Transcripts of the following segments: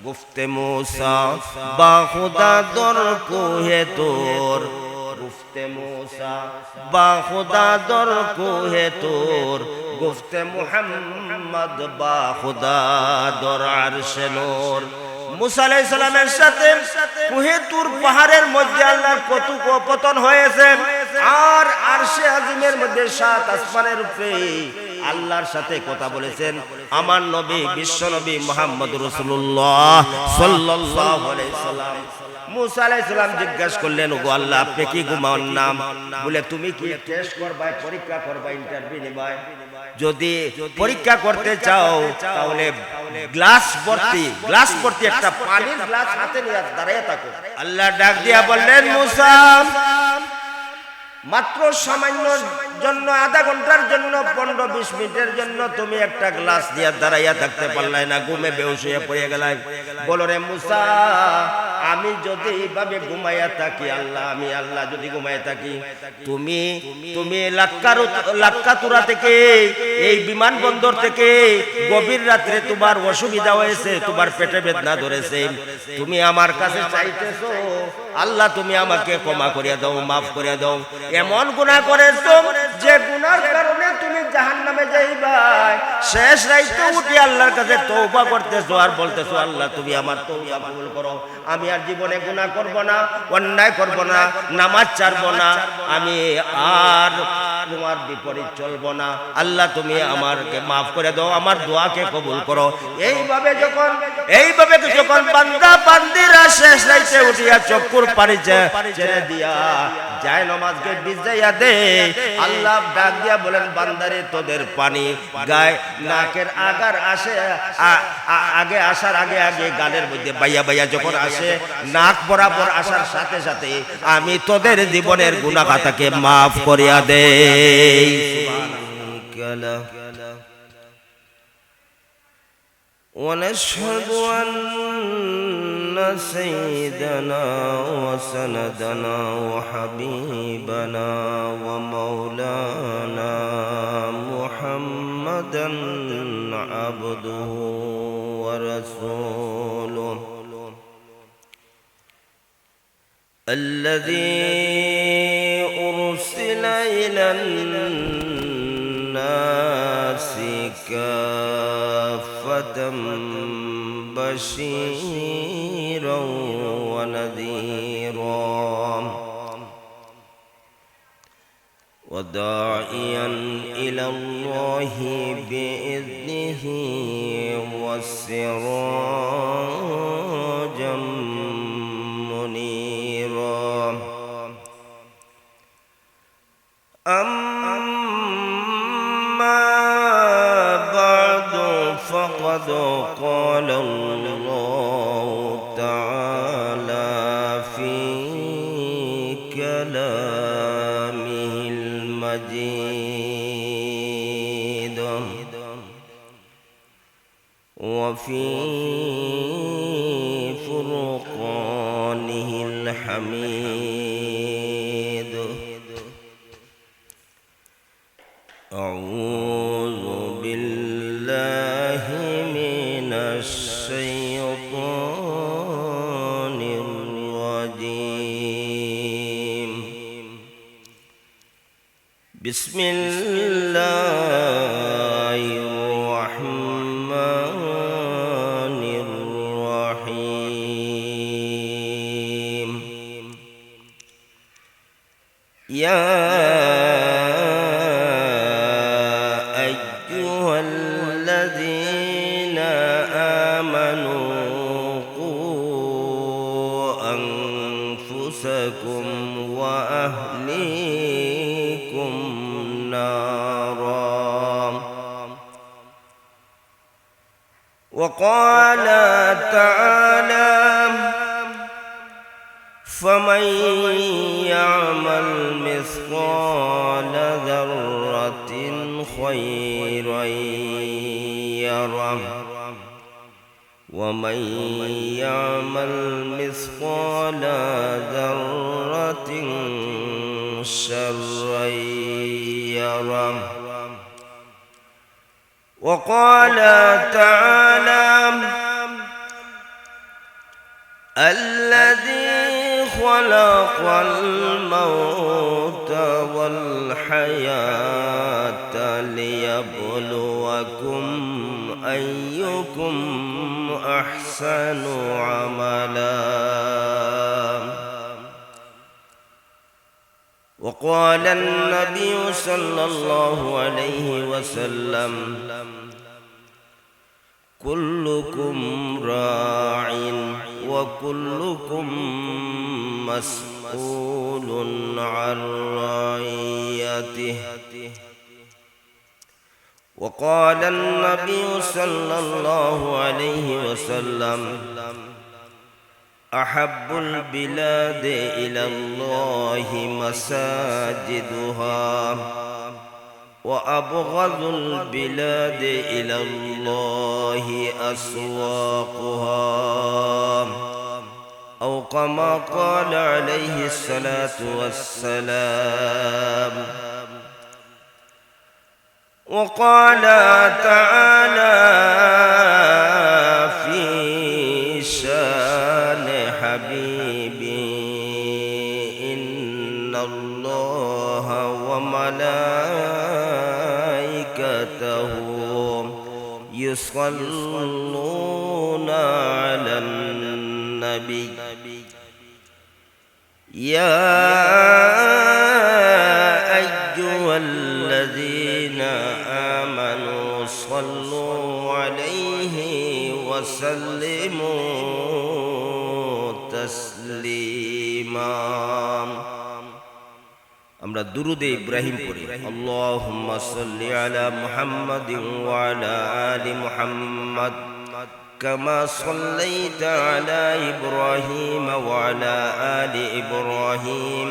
गुफ्ते मूसा बाखुदा दर कोहे तोर गुफ्ते मूसा बाखुदा दर कोहे तोर गुफ्ते मुहम्मद बाखुदा दर अर्शे नूर मूसा आलाइहिस सालामेर साथे कोहे तूर পাহাড়ের মধ্যে আল্লাহর কথোপকথন হয়েছে আর আরশে আজিমের মধ্যে সাত আসমানের উপরে আল্লাহর সাথে কথা বলেছেন আমার নবী বিশ্ব নবী মুহাম্মদুর রাসূলুল্লাহ সাল্লাল্লাহু আলাইহি সাল্লাম मूसा आलाइहिस सालाम जिज्ञासा করলেন ওগো আল্লাহ আপনি কি ঘুমাওন নাম বলে তুমি কি টেস্ট করবা পরীক্ষা করবা ইন্টারভিউ নিবা যদি পরীক্ষা করতে চাও তাহলে গ্লাস ভর্তি একটা পানির গ্লাস হাতে নিয়ে দাঁড়িয়ে থাকো আল্লাহ ডাক দিয়া বললেন मूसा মাত্র সামান্য জন্য আধা ঘন্টার জন্য 15-20 মিনিটের জন্য তুমি একটা গ্লাস দিয়ে দাঁড়াইয়া থাকতে পারলাই না ঘুমে বেহুশ হয়ে পড়ে গেলাই বলো রে मूसा আমি যদি এইভাবে ঘুমাইয়া থাকি আল্লাহ আমি আল্লাহ যদি ঘুমাইয়া থাকি তুমি লাক্কাতুরা থেকে এই বিমানবন্দর থেকে গভীর রাতে তোমার অসুবিধা হয়েছে তোমার পেটে বেদনা ধরেছে তুমি আমার কাছে চাইতেছো আল্লাহ তুমি আমাকে ক্ষমা করিয়া দাও maaf করিয়া দাও এমন গুনাহ করেছো যে গুনার কারণে তুমি জাহান্নামে যাইবা শেষ রাতে উঠে আল্লাহর কাছে তওবা করতেছো আর বলতেছো আল্লাহ তুমি আমার তওবা কবুল করো আমি আর জীবনে গুনাহ করব না অন্যায় করব না নামাজ ছাড়ব না আমি আর তোমার বিপরীত চলব না আল্লাহ তুমি আমাকে maaf করে দাও আমার দোয়াকে কবুল করো এইভাবে যখন বান্দা বান্দিরা শেষ রাতে উঠিয়া চক্ষুর পানি ছেড়ে দিয়া যায় নামাজকে ভিজাইয়া দে আল্লাহ ডাক দিয়া বলেন বান্দারে তোদের পানি গায় নাকের আগার আসে আগে আসার আগে গালের মধ্যে বাইয়া যখন আসে নাক বরাবর আসার সাথে সাথে আমি তোদের জীবনের গুনাহ খাতাকে maaf করিয়া দেই সুবহানাল্লাহ ونشهد أن سيدنا وسندنا وحبيبنا ومولانا محمدا عبده ورسوله الذي أرسل إلى الناس كافة بشيرا ونذيرا وداعيا إلى الله بإذنه وسراجا منيرا أما بعد فقد قال الله تعالى في كلامه المجيد وفي فرقانه الحميد أعوذ بالله من الشيطان الرجيم بسم الله الرحمن الرحيم يا وأهليكم نارا وقال تعالى فمن يعمل مثقال ذرة خيرا يره ومن يعمل مثقال ذرة شرا يره وقال تعالى الذي خلق الموت والحياة ليبلوكم أيكم أحسن عملا. وقال النبي صلى الله عليه وسلم كلكم راع وكلكم مسؤول عن رعيته. وقال النبي صلى الله عليه وسلم أحب البلاد إلى الله مساجدها وأبغض البلاد إلى الله أسواقها، أو كما قال عليه الصلاة والسلام. وقال تعالى في شان حبيبي إن الله وملائكته يصلون على النبي يا أيها الذين آمنوا صلوا عليه وسلموا تسليما. আমরা দুরুদে ইব্রাহিম পড়ি। আল্লাহুম্মা সাল্লি আলা মুহাম্মাদিন ওয়া আলা আলি মুহাম্মাদ كما صليت على إبراهيم وعلى آل إبراهيم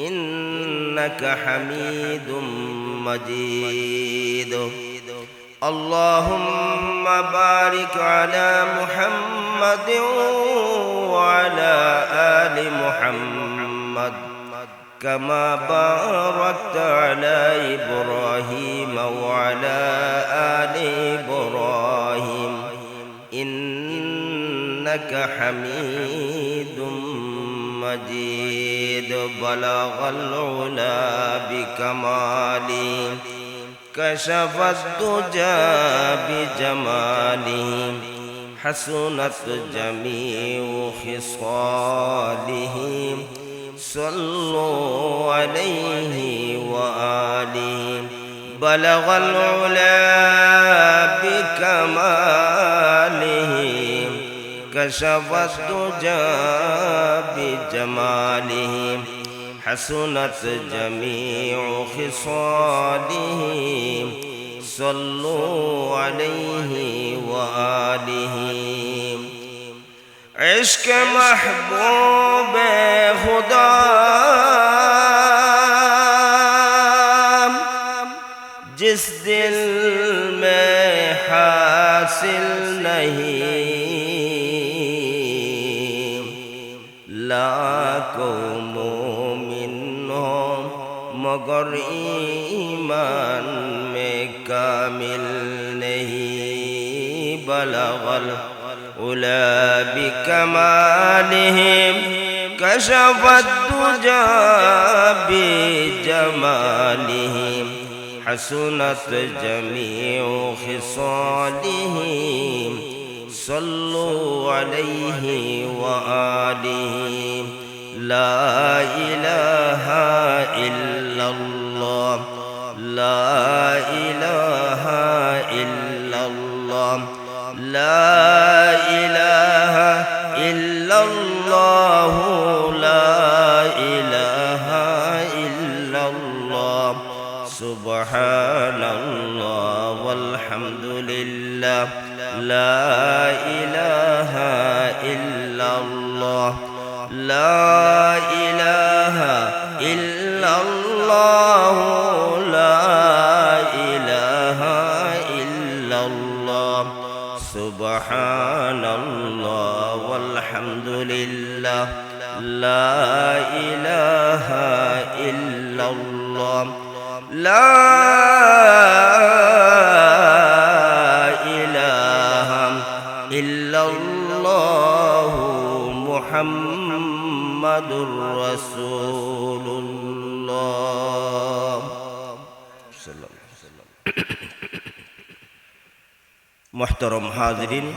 إنك حميد مجيد. اللهم بارك على محمد وعلى آل محمد كما باركت على إبراهيم وعلى آل إبراهيم إنك حميد مجيد. بلغ العلا بكماله كشف الدجى بجماله حسنت جميع خصاله صلوا عليه وآله. بلغ العلا بكماله كشف الدجى بجماله حسنت جميع خصاله صلوا عليه وآله. عشق محبوب خدا जिस दिल में हासिल नहीं लाखों मोमिन हो मगर ईमान में कामिल नहीं. बलगल उला बिकमालिहिम कशफत दुजा बिजमालिहिम حسنت جميع خصالهم صلوا عليه وآله. لا إله إلا الله لا إله إلا الله لا إله إلا الله لا إله إلا الله. سبحان الله والحمد لله لا إله إلا الله لا إله إلا الله لا إله إلا الله. سبحان الله والحمد لله لا إله إلا الله لا إله إلا الله মুহাম্মাদুর রাসূলুল্লাহ। মুহতারাম হাজিরিন,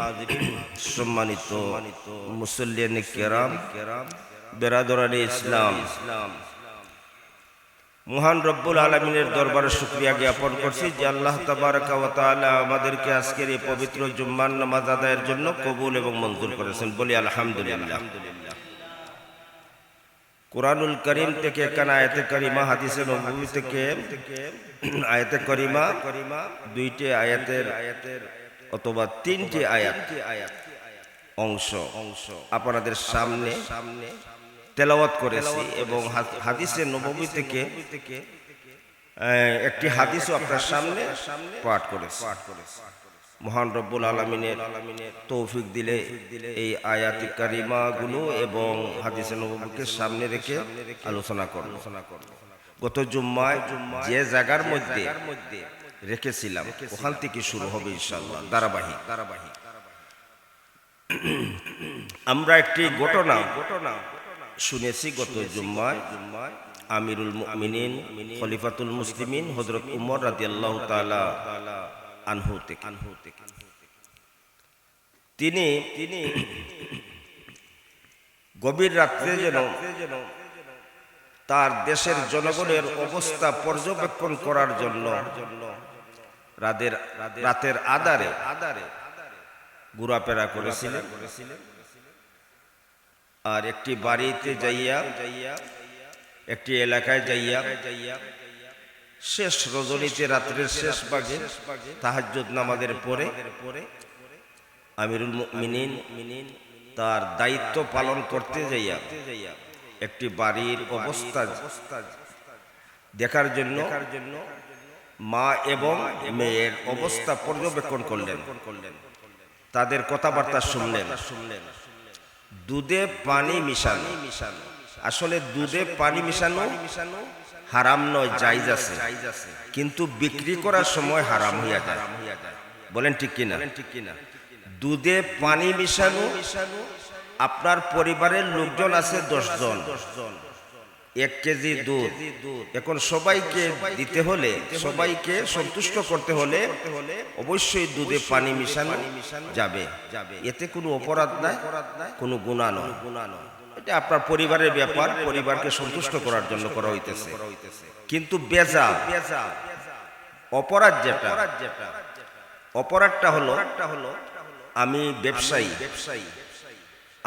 সম্মানিত মুসল্লিয়ানে কেরাম, বেরাদরানে ইসলাম, মহান রব্বুল আলামিনের দরবারে শুকরিয়া জ্ঞাপন করছি যে আল্লাহ তাবারকা ওয়া তাআলা আমাদেরকে আজকের এই পবিত্র জুম্মার নামাজ আদায়ের জন্য কবুল এবং মঞ্জুর করেছেন, বলি আলহামদুলিল্লাহ। কুরআনুল কারীম থেকে একখানা আয়াতে কারিমা, হাদিসে নববী থেকে আয়াতে কারিমা, দুইটি আয়াতের অথবা তিনটি আয়াত অংশ আপনাদের সামনে তেলাওয়াত করেছি এবং হাদিসে নববী থেকে একটি হাদিসও আপনার সামনে পাঠ করেছি। মহান রব্বুল আলামিনের তৌফিক দিলে এই আয়াতি কারিমা গুলো এবং হাদিসে নববীকে সামনে রেখে আলোচনা করব। গত জুম্মায় যে জায়গার মধ্যে রেখেছিলাম ওখান থেকে শুরু হবে ইনশাআল্লাহ ধারাবাহিক। আমরা একটি ঘটনা শুনেছি গত জুম্মায়। আমিরুল মুমিনিন খলিফাতুল মুসলিমিন হযরত উমর রাদিয়াল্লাহু তাআলা আনহু থেকে তিনি গভীর রাত্রে যেন তার দেশের জনগণের অবস্থা পর্যবেক্ষণ করার জন্য রাতের আধারে ঘোরাফেরা করেছিলেন। আর একটি বাড়িতে যাইয়া, একটি এলাকায় যাইয়া শেষ রজনীতে রাত্রের শেষ ভাগে তাহাজ্জুদ নামাজের পরে আমিরুল মুমিনিন তার দায়িত্ব পালন করতে যাইয়া একটি বাড়ির অবস্থা দেখার জন্য মা এবং মেয়ের অবস্থা পর্যবেক্ষণ করলেন, তাদের কথাবার্তা শুনলেন। দুধে পানি মিশানো, আসলে দুধে পানি মিশানো হারাম নয়, জায়েজ আছে, কিন্তু বিক্রি করার সময় হারাম হইয়া যায়। বলেন ঠিক কিনা? দুধে পানি মিশানো, আপনার পরিবারের লোকজন আছে 10 জন, 1 কেজি দুধ, এখন সবাইকে দিতে হলে, সবাইকে সন্তুষ্ট করতে হলে অবশ্যই দুধে পানি মিশানো যাবে। এতে কোনো অপরাধ নাই, কোনো গুনাহ নয়। এটা আপনার পরিবারের ব্যাপার, পরিবারকে সন্তুষ্ট করার জন্য করা হইতেছে। কিন্তু বেজা অপরাধ, যেটা অপরাধটা হলো আমি ব্যবসায়ী,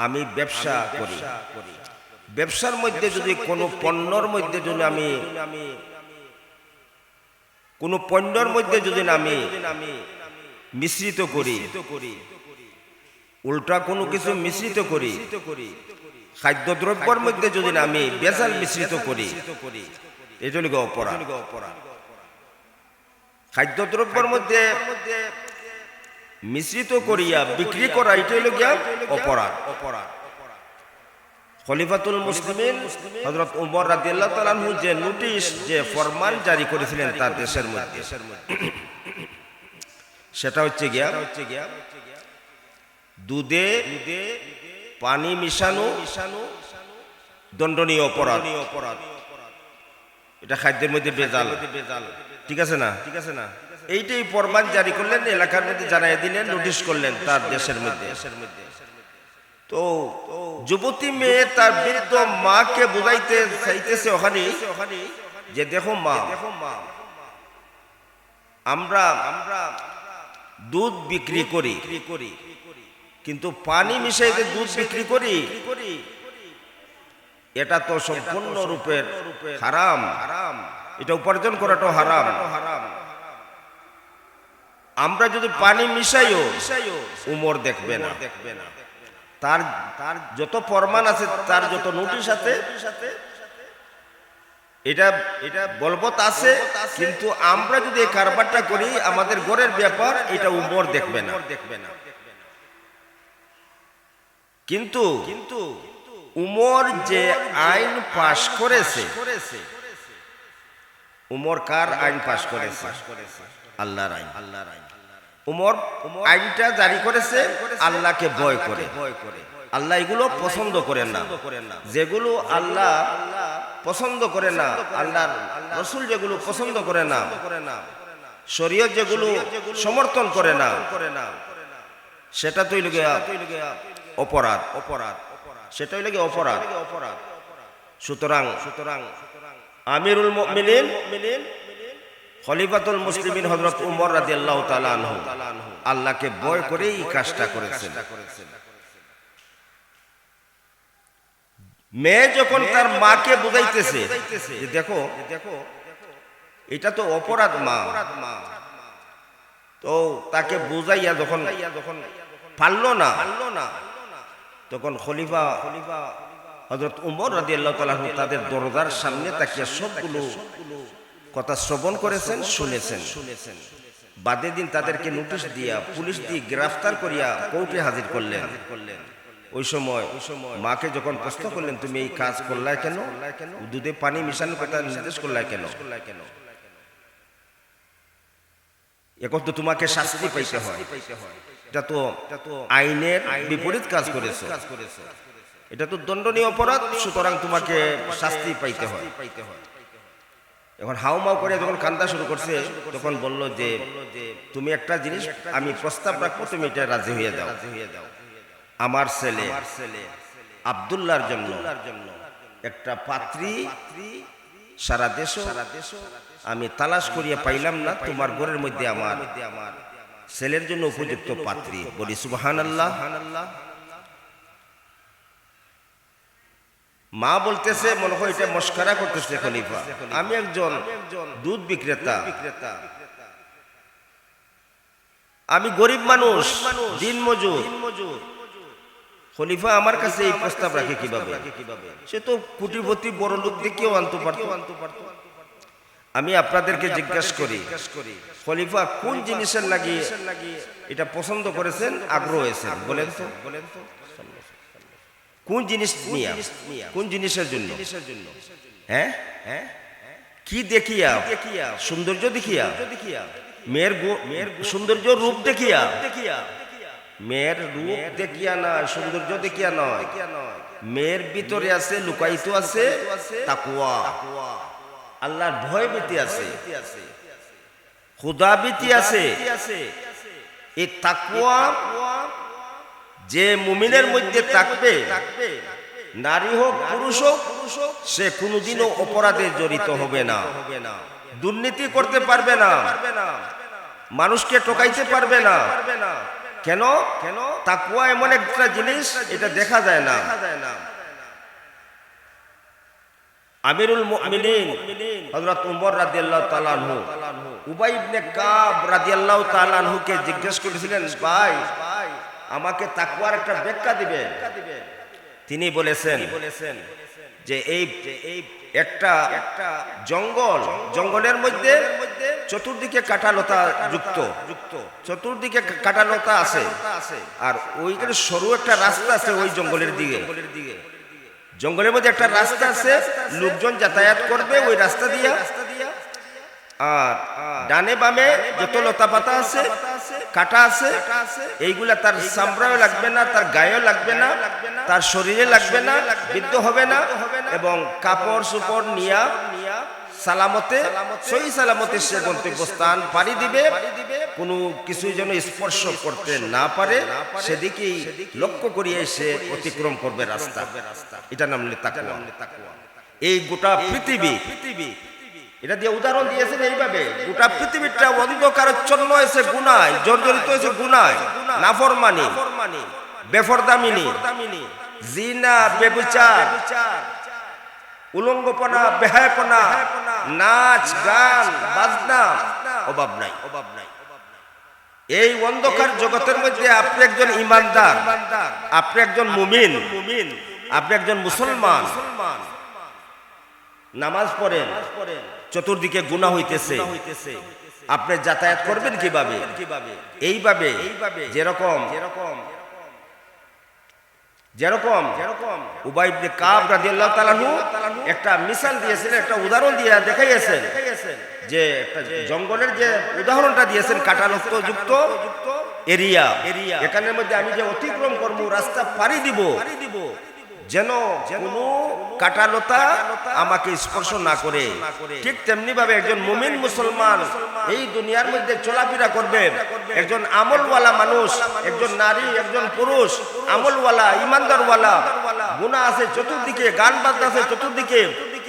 আমি ব্যবসা করি, ব্যবসার মধ্যে যদি কোনো পণ্যর মধ্যে যদি আমি মিশ্রিত করি, উল্টা কোনো কিছু মিশ্রিত করি, খাদ্যদ্রব্যের মধ্যে যদি আমি ভেজাল মিশ্রিত করি, এটা হলো অপরাধ। খাদ্যদ্রব্যের মধ্যে মিশ্রিত করিয়া বিক্রি করা, এটা হলো অপরাধ। খলিফাতুল মুসলিমিন হযরত উমর রাদিয়াল্লাহু তাআলা আনহু যে নোটিশ, যে ফরমান জারি করেছিলেন তার দেশের মধ্যে, সেটা হচ্ছে গিয়া দুধে পানি মিশানো দণ্ডনীয় অপরাধ। এটা খাদ্যের মধ্যে ভেজাল, ঠিক আছে না? এইটাই ফরমান জারি করলেন, এলাকার মধ্যে জানাই দিলেন, নোটিশ করলেন তার দেশের মধ্যে। তো যুবতী মেয়ে তার বৃদ্ধ মাকে বুঝাইতে চাইতেছে ওখানে যে দেখো মা, আমরা দুধ বিক্রি করি, কিন্তু পানি মিশাইতে দুধ বিক্রি করি, এটা তো সম্পূর্ণ রূপের হারাম, এটা উপার্জন করাটাও হারাম। আমরা যদি পানি মিশাইও উমর দেখবে না, তার যত ফরমান আছে, তার যত নোটিশ আছে, এটা বলবৎ আছে, কিন্তু আমরা যদি এই কারবারটা করি, আমাদের ঘরের ব্যাপার, এটা উমর দেখবে না। কিন্তু উমর যে আইন পাশ করেছে, উমর কার আইন পাশ করেছে? আল্লাহর আইন। উমর আইনটা জারি করেছে আল্লাহকে ভয় করে। আল্লাহ এগুলো পছন্দ করেন না। যেগুলো আল্লাহ পছন্দ করে না, আল্লাহর রাসূল যেগুলো পছন্দ করে না, শরীয়ত যেগুলো সমর্থন করে না, সেটা তো অপরাধ। সেটা হইল কি অপরাধ। সুতরাং আমিরুল মুমিনিন খলিফাতুল মুসলিমিন হযরত উমর রাদিয়াল্লাহু তাআলা আনহু আল্লাহকে ভয় করে এই কাজটা করেছেন। মেয়ে যখন তার মাকে বুঝাইতেছে যে দেখো এটা তো অপরাধ মা, তো তাকে বুঝাইয়া যখন পারলো না, তখন খলিফা হযরত উমর রাদিয়াল্লাহু তাআলা আনহু তাদের দরজার সামনে তাকিয়ে সবগুলো কথা শ্রবণ করেছেন, শুনেছেন। বাদে দিন তাদেরকে নোটিশ দিয়া পুলিশ দিয়ে গ্রেফতার করিয়া কোর্টে হাজির করলেন। ওই সময় মাকে যখন প্রশ্ন করলেন তুমি এই কাজ করলে কেন, দুধে পানি মিশানোর কথা নির্দেশ করলে কেন, এখন তো তোমাকে শাস্তি পাইতে হয়, এটা তো আইনের বিপরীত কাজ করেছে, এটা তো দণ্ডনীয় অপরাধ, সুতরাং তোমাকে শাস্তি পাইতে হয়। এখন হাউমাউ করে যখন কান্দা শুরু করছে তখন বলল যে তুমি একটা জিনিস আমি প্রস্তাব রাখবো, তুমি এটা রাজি হয়ে যাও। আমার ছেলে আব্দুল্লাহর জন্য একটা পাত্রী সারা দেশ আমি তালাশ করিয়া পাইলাম না, তোমার ঘরের মধ্যে আমার ছেলের জন্য উপযুক্ত পাত্রী। বলি সুবহানাল্লাহ। মা বলতেছে মনে হয় এটা মস্করা করতেছে খলিফা, আমি একজন দুধ বিক্রেতা, আমি গরিব মানুষ, দিন মজুর, খলিফা আমার কাছে এই প্রস্তাব রাখে কিভাবে? সে তো কোটিপতি বড় লোক দেখেও আনতে পারত। আমি আপনাদেরকে জিজ্ঞাসা করি খলিফা কোন জিনিসের লাগিয়ে এটা পছন্দ করেছেন, আগ্রহ হয়েছেন, বলেন তো কোন জিনিস নিয়ে, কোন জিনিসের জন্য? হ্যাঁ, কি দেখিয়া? সৌন্দর্য দেখিয়া? মেয়ের সৌন্দর্য রূপ দেখিয়া? মেয়ের রূপ দেখিয়া না, সৌন্দর্য দেখিয়া নয়, মেয়ের ভিতরে আছে, লুকায়িত আছে তাকওয়া, আল্লাহর ভয় ভীতি আছে, খুদা ভীতি আছে। এই তাকওয়া যে মুমিনের মধ্যে থাকবে, নারী হোক পুরুষ হোক, সে কোনোদিনও অপরাধে জড়িত হবে না, দুর্নীতি করতে পারবে না, মানুষকে ঠকাইতে পারবে না। কেন? তাকওয়া এমন একটা জিনিস, এটা দেখা যায় না। আমিরুল মুমিনিন হযরত উমর রাদিয়াল্লাহু তাআলা আনহু উবাই ইবনে কাব রাদিয়াল্লাহু তাআলা আনহুকে জিজ্ঞাসা করেছিলেন, ভাই আমাকে তাকওয়ার একটা ব্যাখ্যা দিবেন। তিনি বলেছেন যে এই একটা জঙ্গলের মধ্যে চতুর্দিকে কাঁটালতা যুক্ত, চতুর্দিকে কাঁটালতা আছে, আর ওইখানে সরু একটা রাস্তা আছে ওই জঙ্গলের দিকে, জঙ্গলের মধ্যে একটা রাস্তা আছে, লোকজন যাতায়াত করবে ওই রাস্তা দিয়া, আর ডানে বামে যত লতা পাতা আছে, কাটা আছে, এইগুলা তার চামড়াও লাগবে না, তার গায়েও লাগবে না, তার শরীরে লাগবে না, বিদ্ধ হবে না, এবং কাপড় চোপড় নিয়া সালামতে সহি সালামতে সে গন্তব্যস্থান পাড়ি দিবে, কোনো কিছুই যেন স্পর্শ করতে না পারে সেদিকেই লক্ষ্য করিয়ে সে অতিক্রম করবে রাস্তা। এটা নাম তাকওয়া। এই গোটা পৃথিবী, এটা দিয়ে উদাহরণ দিয়েছেন এইভাবে, গোটা পৃথিবীটা অন্ধকারাচ্ছন্ন হয়েছে গুনায়, জর্জরিত হয়েছে গুনায়, নাফরমানি, বেফরদামিনী, জিনা, ব্যভিচার, উলঙ্গপনা, বেহায়াপনা, নাচ গান বাজনা, অভাব নাই। এই অন্ধকার জগতের মধ্যে আপনি একজন ইমানদার, আপনি একজন মুমিন, আপনি একজন মুসলমান, নামাজ পড়েন, চতুর্দিকে গুনাহ হইতেছে, আপনি যাতায়াত করবেন কিভাবে? এইভাবে যেরকম উবাই ইবনে কাব রাদিয়াল্লাহু তাআলা আনহু একটা মিসাল দিয়েছিলেন, একটা উদাহরণ দিয়ে দেখাইয়েছেন যে একটা জঙ্গলের যে উদাহরণটা দিয়েছেন কাঁটালতা যুক্ত এরিয়া, এখানের মধ্যে আমি যে অতিক্রম করব, রাস্তা পাড়ি দিব, যেন কোনো কাঁটালতা আমাকে স্পর্শ না করে। ঠিক তেমনি ভাবে একজন মুমিন মুসলমান এই দুনিয়ার মধ্যে চলাফেরা করবে, একজন আমলওয়ালা মানুষ, একজন নারী, একজন পুরুষ, আমলওয়ালা, ইমানদারওয়ালা, গুনাহ আছে চতুর্দিকে, গান বাজনা আছে চতুর্দিকে,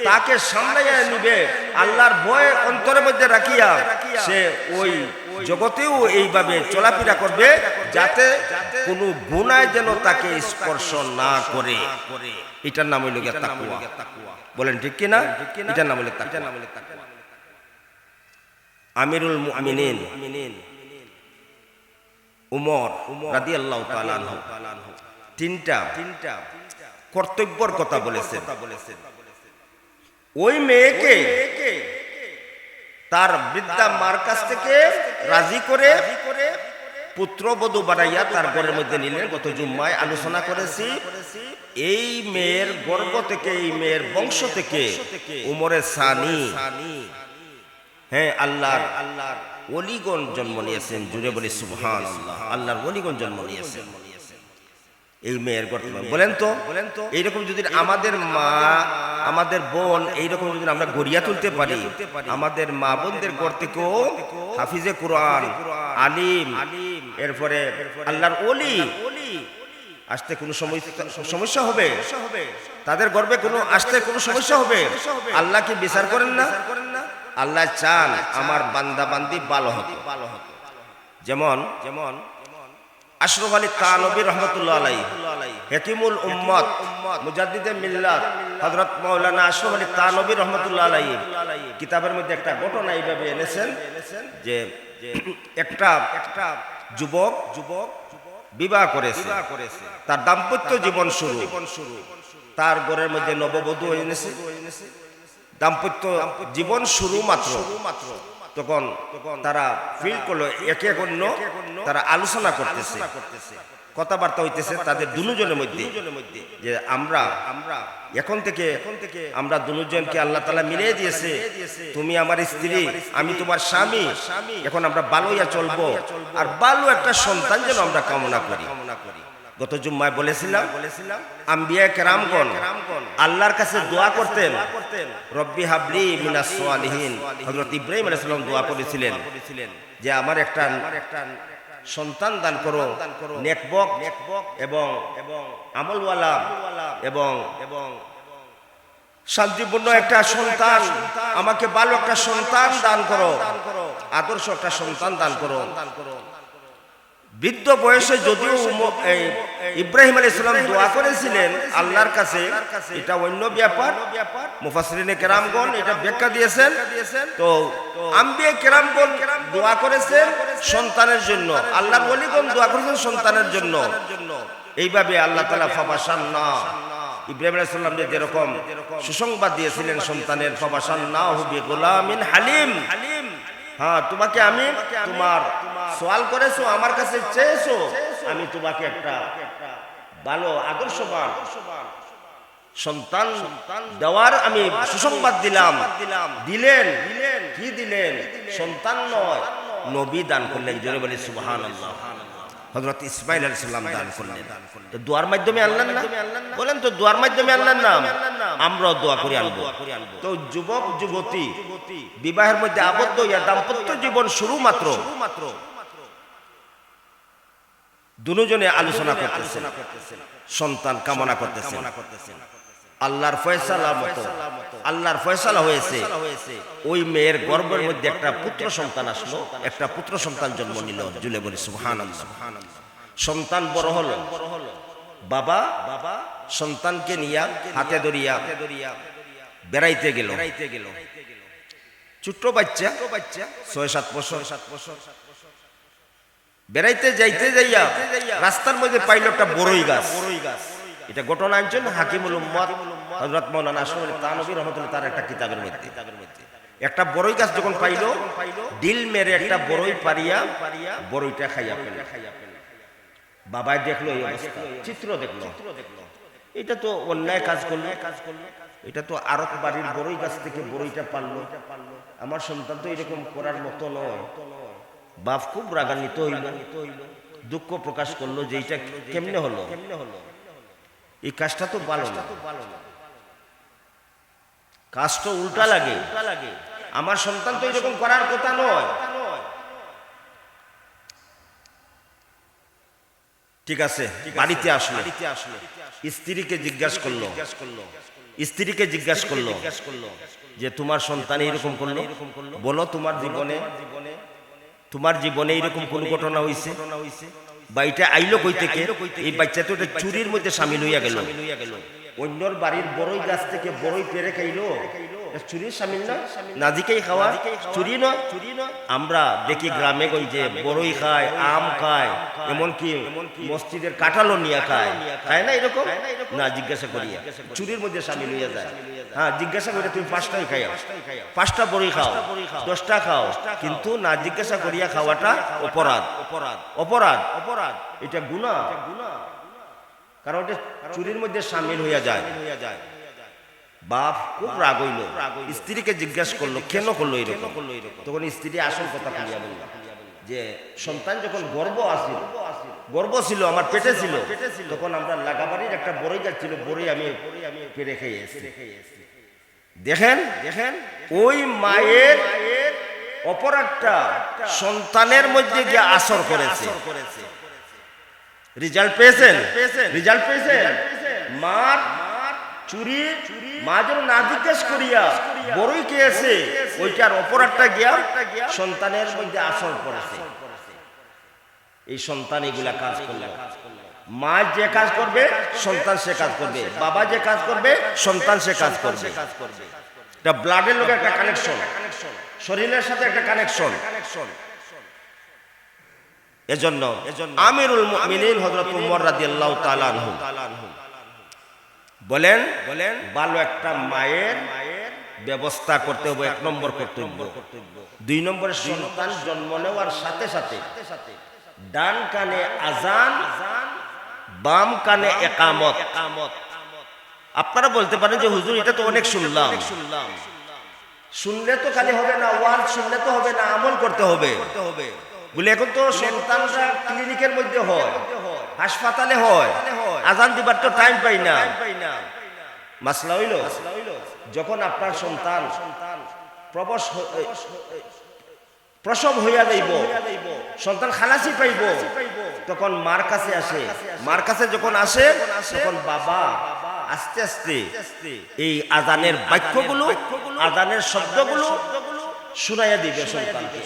তাকে সামলাইয়া নিবে আল্লাহর ভয় অন্তরের মধ্যে রাখিয়া সে ওই জগতেও এইভাবে চলাফেরা করবে যাতে কোনো গুনাহ যেন তাকে স্পর্শ না করে। এটার নাম হইল তাকওয়া। বলেন ঠিক কিনা? এটার নাম হইল তাকওয়া। আমিরুল মুমিনিন উমর রাদিয়াল্লাহু তাআলা আনহু তিনটা কর্তব্যের কথা বলেছেন। ওই মেয়েকে তার বৃদ্ধা মার কাছ থেকে রাজি করে পুত্রবধূ বানাইয়া তার ঘরের মধ্যে নিলেন। গত জুম্মায় আলোচনা করেছি, এই মেয়ের গর্ভ থেকে, এই মেয়ের বংশ থেকে উমরে সানি, হ্যাঁ, আল্লাহর ওলিগণ জন্ম নিয়েছেন। জুড়ে বলি সুবহানাল্লাহ। আল্লাহর ওলিগণ জন্ম নিয়েছেন এই মেয়ের গর্ভ। বলেন তো এইরকম যদি আমাদের মা, আমাদের বোন এইরকম যদি আমরা গড়িয়া তুলতে পারি, আমাদের মা বোনদের ঘর থেকেও হাফিজে কুরআন, আলিম, এরপরে আল্লাহর ওলি আসতে কোনো সমস্যা হবে? তাদের গর্বে কোনো আসতে কোনো সমস্যা হবে? আল্লাহ কি বিচার করেন না? আল্লাহ চান আমার বান্দা বান্দি ভালো হতো। যেমন আশরাফ আলী থানভী রাহমাতুল্লাহ আলাইহি, হাকিমুল উম্মত, মুজাদ্দিদে মিল্লাত হযরত মাওলানা আশরাফ আলী থানভী রাহমাতুল্লাহ আলাইহি কিতাবের মধ্যে একটা ঘটনা এইভাবে এনেছেন যে একটা যুবক বিবাহ করেছে, তার দাম্পত্য জীবন শুরু, তার ঘরের মধ্যে নববধূ এনেছে, দাম্পত্য জীবন শুরু মাত্র। তখন তারা ফিল করলো একে অন্য তারা আলোচনা করতেছে, কথাবার্তা হইতেছে তাদের দুজনের মধ্যে যে আমরা এখন থেকে আমরা দুজনকে আল্লাহ তাআলা মিলিয়ে দিয়েছে, তুমি আমার স্ত্রী, আমি তোমার স্বামী, এখন আমরা ভালোইয়া চলবো, আর ভালো একটা সন্তান যেন আমরা কামনা করি। গত জুম্মায় বলেছিলাম আম্বিয়া কেরামগণ আল্লাহর কাছে দোয়া করতেন, রব্বি হাবলি মিনাস সালিহিন। হযরত ইব্রাহিম আলাইহিস সালাম দোয়া করেছিলেন যে আমার একটা সন্তান দান করো, নেকবক এবং আমলওয়ালা এবং শান্তিপূর্ণ একটা সন্তান, আমাকে ভালো একটা সন্তান দান করো, আদর্শ একটা সন্তান দান করো। বৃদ্ধ বয়সে যদিও ইব্রাহিম আলাইহিস সালাম দোয়া করেছিলেন আল্লাহর কাছে, এটা অন্য ব্যাপার, মুফাসসিরিনে কেরামগণ এটা ব্যাখ্যা দিয়েছেন। তো আম্বিয়া কেরামগণ দোয়া করেছেন সন্তানের জন্য, আল্লাহর ওলিগণ দোয়া করেছেন সন্তানের জন্য। এইভাবে আল্লাহ তাআলা ফাবাশারনা, ইব্রাহিম আলাইহিস সালাম যেরকম সুসংবাদ দিয়েছিলেন সন্তানের, ফাবাশারনাহু বিগুলামিন হালিম, হ্যাঁ তোমাকে আমি তোমার সওয়াল করেছো, আমার কাছে চেয়েছো, আমি তোমাকে একটা ভালো আদর্শবান সন্তান দেওয়ার আমি সুসংবাদ দিলাম। দিলেন কি দিলেন? সন্তান নয়, নবী দান করলেন। জোরে বলি সুবহানাল্লাহ। হযরত ইসমাঈল আলাইহিস সালাম দান করলেন। তো দোয়ার মাধ্যমে আনলেন না? বলেন তো দোয়ার মাধ্যমে আনলেন না? আমরাও দোয়া করে আনবো। তো যুবক যুবতী বিবাহের মধ্যে আবদ্ধ হইয়া দাম্পত্য জীবন শুরু মাত্র দুজনে আলোচনা করতেছেন, সন্তান কামনা করতেছেন। আল্লাহর ফয়সালা মতো আল্লাহর ফয়সালা হয়েছে, ওই মেয়ের গর্ভের মধ্যে একটা পুত্র সন্তান আসলো, একটা পুত্র সন্তান জন্ম নিল। জুলে বলি সুবহানাল্লাহ। সন্তান বড় হলো, বাবা সন্তানকে নিয়ে হাতে ধরিয়া বেড়াইতে গেল। ছোট্ট বাচ্চা 6-7 বছর। বেড়াইতে যাইতে যাইয়া রাস্তার মধ্যে পাইল একটা বড়ই গাছ। এটা ঘটনা আনছেন হাকিমুল উম্মত হযরত মাওলানা আশরাফ আলী থানভী রাহমাতুল্লাহ তার একটা কিতাবের মধ্যে। একটা বড়ই গাছ যখন পাইল, ডিল মেরে একটা বড়ই পারিয়া বড়ইটা খাইয়া ফেলে। বাবাই দেখলো এই অবস্থা, চিত্র দেখলো, এটা তো অন্যায় কাজ করলো, এটা তো আরত বাড়ির বড়ই গাছ থেকে বড়ইটা পারলো। আমার সন্তান তো এরকম করার মতো নয়। বাপ খুব রাগান্বিত হইল, দুঃখ প্রকাশ করলো যে এটা কেমনে হলো, এই কাজটা তো ভালো না, কাজটা উল্টা লাগে। আমার সন্তান তো এরকম করার কথা নয়। ঠিক আছে, বাড়িতে আসলো, স্ত্রীকে জিজ্ঞাসা করলো যে তোমার সন্তান এরকম করলো, বলো তোমার জীবনে এরকম কোন ঘটনা হইছে, বা এটা আইলো কই থেকে? এই বাচ্চা তো এটা চুরির মধ্যে সামিল হইয়া গেল, অন্যর বাড়ির বড়ই গাছ থেকে বড়ই পেরে খাইলো, চুরির সামিল না? নাজিকেই খাওয়া চুরি নয়। আমরা দেখি গ্রামে গঞ্জে বড়ই খায়, আম খায়, এমনকি মসজিদের কাঁঠালও নিয়ে খায় না? এরকম না, জিজ্ঞাসা করিয়া চুরির মধ্যে সামিল হইয়া যায়। হ্যাঁ, জিজ্ঞাসা করে তুমি 5টাই খাও, 5টা বড়ই খাও, 10টা খাও, কিন্তু না জিজ্ঞাসা করিয়া খাওয়াটা অপরাধ। এটা গুনাহ, কারণ এটা চুরির মধ্যে সামিল হইয়া যায়। বাপ খুব রাগ হইল, স্ত্রীকে জিজ্ঞাসা করলো কেন করলো এরকম। তখন স্ত্রী আসল কথা বলিয়া বলল যে সন্তান যখন গর্ভ ছিল আমার পেটে ছিল, তখন আমরা লাগাবাড়ির একটা বড়ই গাছ ছিল, বড়ই আমি পেরে খেয়েছি। দেখেন ওই মায়ের অপরাধটা সন্তানের মধ্যে গিয়ে আসর করেছে। রেজাল্ট পেয়েছেন? মার চুরি, মা যেন না জিজ্ঞেস করিয়া বড়ই খেয়েছে, ওইটার অপরাধটা গিয়া সন্তানের মধ্যে আসর করেছে। এই সন্তান এগুলা কাজ করল। মা যে কাজ করবে সন্তান সে কাজ করবে, বাবা যে কাজ করবে সন্তান সে কাজ করবে। এটা ব্লাডের লোক একটা কানেকশন, শরীরের সাথে একটা কানেকশন। এজন্য আমিরুল মুমিনিন হযরত ওমর রাদিয়াল্লাহু তাআলা আনহু বলেন ভালো একটা মায়ের ব্যবস্থা করতে হবে, 1 নম্বর কর্তব্য। 2 নম্বরে সন্তান জন্ম নেওয়ার সাথে সাথে ডান কানে আজান, বাম কানে ইকামত। আপনারা বলতে পারেন যে হুজুর এটা তো অনেক শুনলাম। শুনলে তো খালি হবে না, ওয়াজ শুনলে তো হবে না, আমল করতে হবে বলে। এখন তো সন্তানরা ক্লিনিকের মধ্যে হয়, হাসপাতালে হয়, আজান দিবার তো টাইম পাই না। মাসলা হইল যখন আপনার সন্তান প্রসব হইয়া যাইব, সন্তান খালাসি পাইব, তখন মার কাছে আসে। মার কাছে যখন আসে তখন বাবা আস্তে আস্তে এই আজানের বাক্যগুলো, আজানের শব্দগুলো শুনাইয়া দিবে সন্তানকে।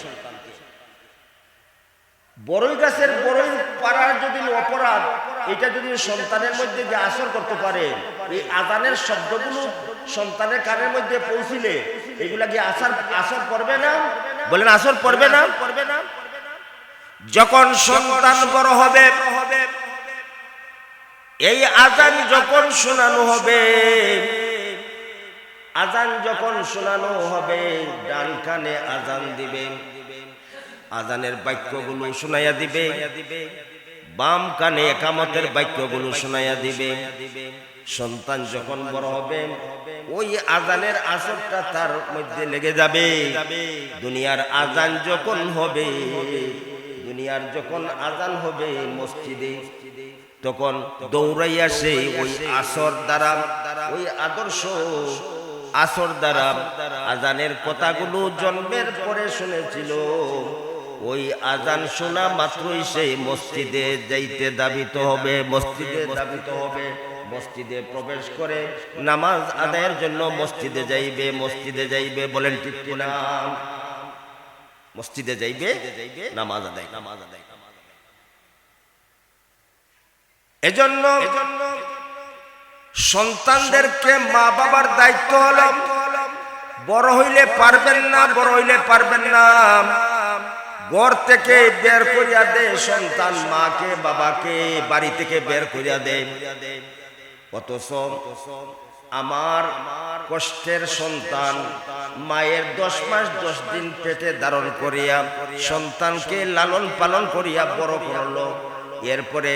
বড়ই গাছের বড়ই পাড়ার যদি অপরাধ, এটা যদি সন্তানের মধ্যে যে আসর করতে পারে, এই আজানের শব্দগুলো সন্তানের কানের মধ্যে পৌঁছিলে এগুলা কি আসর পড়বে না? বলেন আসর পড়বে না? যখন সন্তান বড় হবে, এই আজান যখন শোনানো হবে, ডান কানে আজান দিবে, আজানের বাক্যগুলো শোনাইয়া দিবে, বাম কানে ইকামতের বাক্যগুলো শোনাইয়া দিবে। সন্তান যখন বড় হবে, ওই আজানের আসরটা তার মধ্যে লেগে যাবে। দুনিয়ার আজান যখন হবে মসজিদে, তখন দৌড়াইয়া সে ওই আসর দ্বারা, ওই আদর্শ আসর দ্বারা আজানের কথাগুলো জন্মের পরে শুনেছিল, ওই আজান শোনা মাত্রই সেই মসজিদে যাইতে দাবিত হবে, মসজিদে প্রবেশ করে নামাজ আদায়ের জন্য মসজিদে যাইবে। বলেন ঠিক কিনা? মসজিদে যাইবে, নামাজ আদায়। এজন্য সন্তানদেরকে মা বাবার দায়িত্ব হলো, বড় হইলে পারবেন না, ঘর থেকে বের করিয়া দে সন্তান, মাকে বাবাকে বাড়ি থেকে বের করিয়া দে। অথচ আমার কষ্টের সন্তান মায়ের 10 মাস 10 দিন পেটে ধারণ করিয়া সন্তানকে লালন পালন করিয়া বড় করলো, এরপরে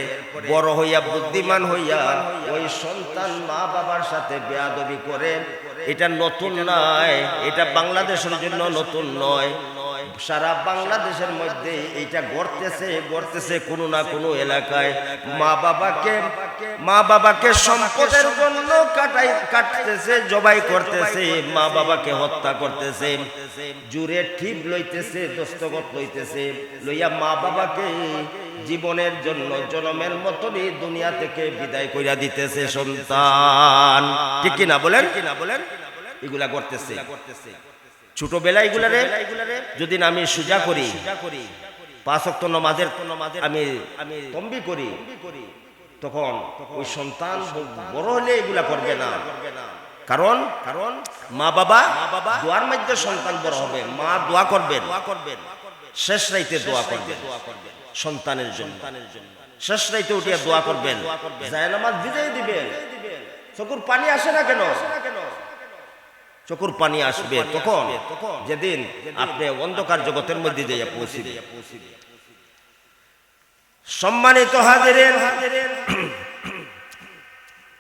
বড় হইয়া বুদ্ধিমান হইয়া ওই সন্তান মা বাবার সাথে বেয়াদবি করে, এটা নতুন নয়, এটা বাংলাদেশের জন্য নতুন নয়, সারা বাংলাদেশের মধ্যে এইটা ঘটতেছে কোনো না কোনো এলাকায়। মা বাবাকে সম্পদের জন্য কাটতেছে, জবাই করতেছে, মা বাবাকে হত্যা করতেছে, জুরে ঠিক লইতেছে, দস্তখত লইতেছে, লইয়া মা বাবাকে জীবনের জন্য জনমের মতনই দুনিয়া থেকে বিদায় কইরা দিতেছে সন্তান। ঠিক কিনা বলেন? এগুলা করতেছে ছোটবেলায়। এগুলারে যদি আমি সুজা করি, 5 ওয়াক্ত নামাজের আমি তম্বি করি, তখন ওই সন্তান বড় হলে এগুলা করবে না। কারণ মা বাবা দোয়ার মধ্যে সন্তান বড় হবে। মা দোয়া করবেন, শেষ রাইতে দোয়া করবেন সন্তানের জন্য, শেষ রাইতে উঠিয়া দোয়া করবেন, জায়নামাজ ভিজাই দিবেন। চোখের পানি আসে না কেন? চোখের পানি আসবে তখন যেদিন আপনি অন্ধকার জগতের মধ্যে যাইয়া পৌঁছিবে। সম্মানিত হাজিরিন,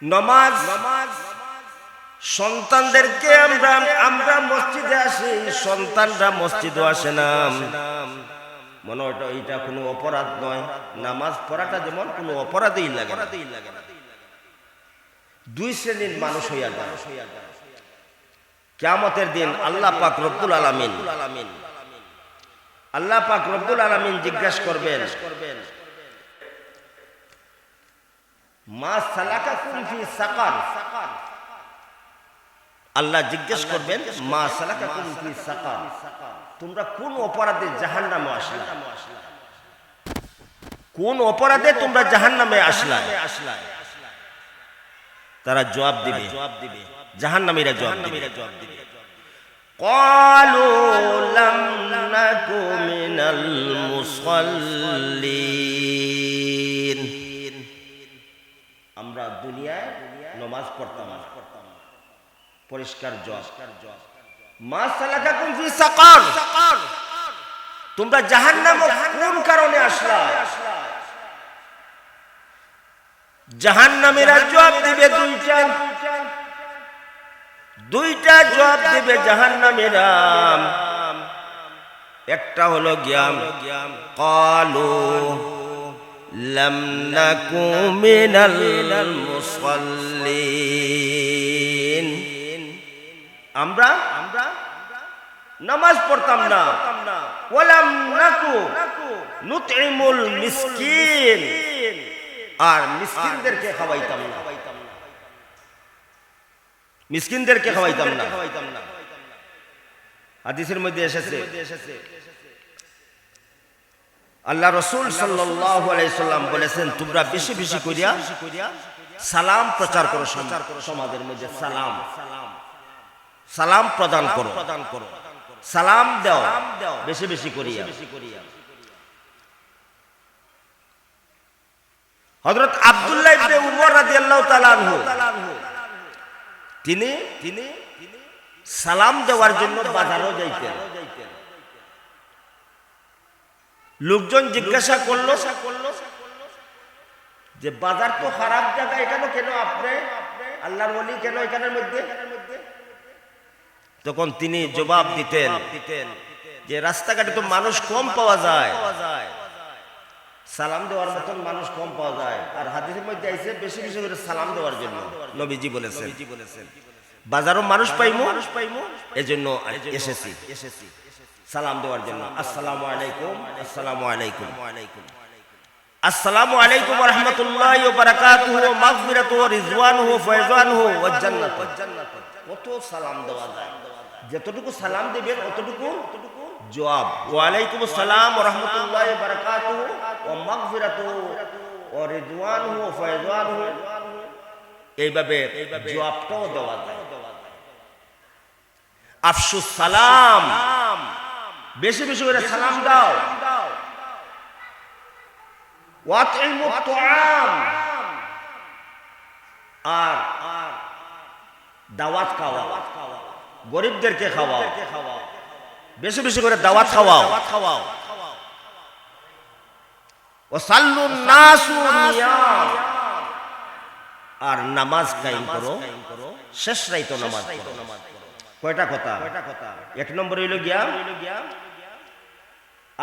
নামাজ সন্তানদেরকে আমরা মসজিদে আসি, সন্তানরা মসজিদে আসে না। মনে হয় এটা কোনো অপরাধ নয়, নামাজ পড়াটা যেমন কোনো অপরাধই লাগে না। 2 শ্রেণীর মানুষ হইয়া যায়। কিয়ামতের দিন আল্লাহ পাক রব্বুল আলামিন জিজ্ঞাসা করবেন, মা সালাকাকুম ফি সাকার। আল্লাহ জিজ্ঞেস করবেন, মা সালাকাকুম ফি সাকার, তোমরা কোন অপরাধে জাহান্নামে আসলা? কোন অপরাধে তোমরা জাহান্নামে আসলা? তারা জবাব দিবে, জাহান্নামীরা জবাব দিবে, ক্বালু লাম নাকু মিনাল মুসাল্লিন। আমরা দুনিয়ায় নামাজ পড়তাম না। পরিষ্কার জবাব। মা সালাকাকুম ফি সাকার, তোমরা জাহান্নামে কোন কারণে আসলা? জাহান্নামীরা জবাব দিবে দুইটা জবাব দিবে জাহান্নামীরা। একটা হলো জ্ঞান, ক্বালু লাম নাকু মিনাল মুসাল্লিন, আমরা নামাজ পড়তাম না। ওয়ালাম নাকু নুতইমুল মিসকিন, আর মিসকিনদেরকে খাওয়াইতাম না। মিসকিনদেরকে খাওয়াইতাম না। হাদিসের মধ্যে এসেছে, আল্লাহ রাসূল সাল্লাল্লাহু আলাইহি সাল্লাম বলেছেন, তোমরা বেশি বেশি করিয়া সালাম প্রচার করো, সমাজের মধ্যে সালাম প্রদান করো, সালাম দাও বেশি বেশি করিয়া। হযরত আব্দুল্লাহ ইবনে উমর রাদিয়াল্লাহু তাআলা আনহু তিনি সালাম দেওয়ার জন্য বাজারও যাইতেন। লোকজন জিজ্ঞাসা করলো যে বাজার তো খারাপ জায়গা, এখানে কেন আপনি আল্লাহর ওলি কেন এখানের মধ্যে? তখন তিনি জবাব দিতেন যে রাস্তাঘাটে তো মানুষ কম পাওয়া যায়, সালাম দেওয়ার মতন মানুষ কম পাওয়া যায়, আর হাদিসের মধ্যে আইছে বেশি বেশি করে সালাম দেওয়ার জন্য নবীজি বলেছেন। বাজারও মানুষ পাইমু, এজন্য এসেছি সালাম দেওয়ার জন্য। আসসালামু আলাইকুম, আসসালামু আলাইকুম, আসসালামু আলাইকুম ওয়া রাহমাতুল্লাহি ওয়া বারাকাতুহু ওয়া মাগফিরাতুহু ওয়া রিজওয়ানুহু ওয়া ফায়জানুহু ওয়া জান্নাত। কত সালাম দেওয়া যায়, যতটুকু সালাম দিবেন অতটুকু জবাব। ওয়া আলাইকুম আসসালাম ওয়া রাহমাতুল্লাহি ওয়া বারাকাতুহু ওয়া মাগফিরাতুহু ওয়া রিজওয়ানুহু ওয়া ফায়জানুহু, এইভাবে জবাবটাও দেওয়া যায়। আফসুস সালাম, বেশি বেশি করে সালাম দাও। ওয়াতইমুত তুআম, আর দাওয়াত খাওয়াও, গরিবদেরকে খাওয়াও, বেশি বেশি করে দাওয়াত খাওয়াও। ওয়াসাল্লুন নাসু নিয়াম, আর নামাজ কায়েম করো শেষ রাইতো নামাজ পড়ো। কয়টা কথা? এক নম্বর হইল গিয়া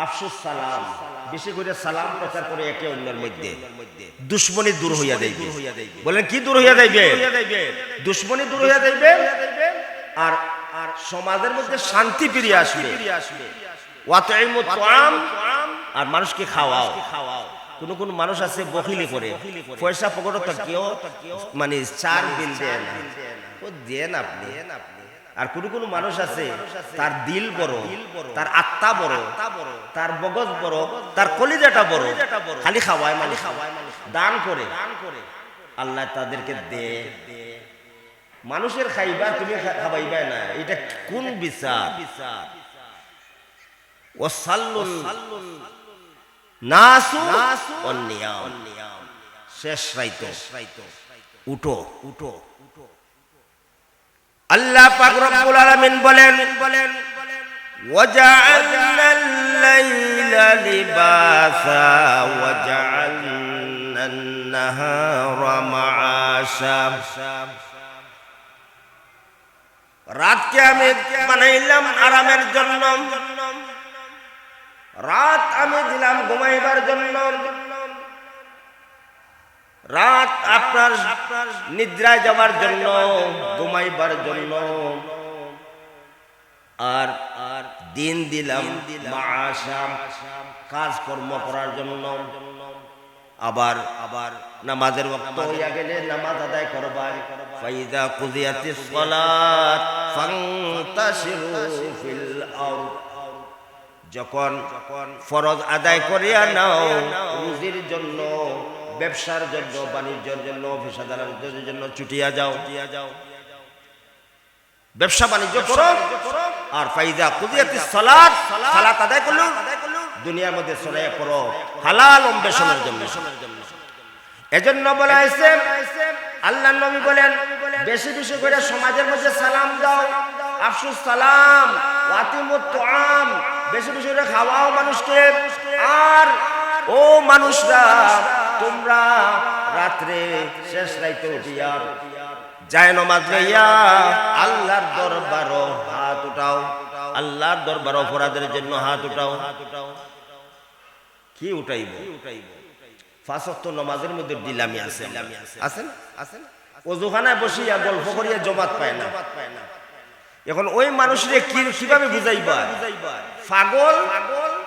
আফসুস সালাম, বেশি করে সালাম প্রচার করে একে অন্যের মধ্যে। দুশ্মনী দূর হইয়া যাইবে। বলেন কি দূর হইয়া যাইবে? দুশ্মনী দূর হইয়া যাইবে, আর সমাজের মধ্যে শান্তি ফিরিয়ে আসবে। ওয়াতাইমু তুআম, আর মানুষকে খাওয়াও। কোন মানুষ আছে বখিলি করে, পয়সা পকেটে থাকিও মানে চার বিল দেন, ও দেন আপনি। আর কোন মানুষ আছে তার দিল বড়, তার আত্মা বড়, তার বগজ বড়, তার কলিজাটা বড়, খালি খাওয়ায় মানে দান করে। আল্লাহ তাদেরকে দে। মানুষের খাইবা, তুমি খাওয়াইবা না, এটা কোন বিচার? ওয়াসাল্লুন নাসু ওয়ান নিয়াম, শেষ রাইতো উঠো। আল্লাহ পাক রব্বুল আলামিন বলেন ওয়াজআলনাল লাইলা লিবাসা ওয়াজআলনান নাহারা মাআশা, রাতকে আমি বানাইলাম আরামের জন্য, রাত আমি দিলাম ঘুমাইবার জন্য, রাত আপনার নিদ্রায় যাবার জন্য, ঘুমাইবার জন্য, আর দিন দিলাম মাআশা, কাজকর্ম করার জন্য। আবার নামাজের ওয়াক্ত হইয়া গেলে নামাজ আদায় করবা। ফাইদা কুদিয়াতিস সালাত ফান্তাশিরু ফিল আরদ, যখন ফরজ আদায় করিয়া নাও রুজির জন্য, ব্যবসার জন্য, বাণিজ্যের জন্য, পেশাদারের জন্য ছুটিয়া যাও, ব্যবসা বাণিজ্য করো। আর ফাইদা কুদিয়াতিস সালাত, সালাত আদায় করলো, দুনিয়ার মধ্যে ছড়াইয়া পড়ো হালাল অন্বেষণের জন্য। এজন্য বলা হয়েছে, আল্লাহর নবী বলেন বেশি বেশি করে সমাজের মধ্যে সালাম দাও, আফসুস সালাম ওয়াতিমুত তুআম, বেশি বেশি করে খাওয়াও মানুষকে। আর ও মানুষরা, তোমরা রাত্রে শেষ রাইতে উঠিয়া যায় নামাজ লইয়া আল্লাহর দরবারও হাত উঠাও, আল্লাহর দরবার অপরাধের জন্য হাত উঠাও। কি উঠাইব? পাঁচ ওয়াক্ত নামাজের মধ্যে দিলামি আছে, আছেন ওযুখানায় বসিয়া গল্প করিয়া জমাত পায় না। এখন ওই মানুষরে কিভাবে বুঝাইবা?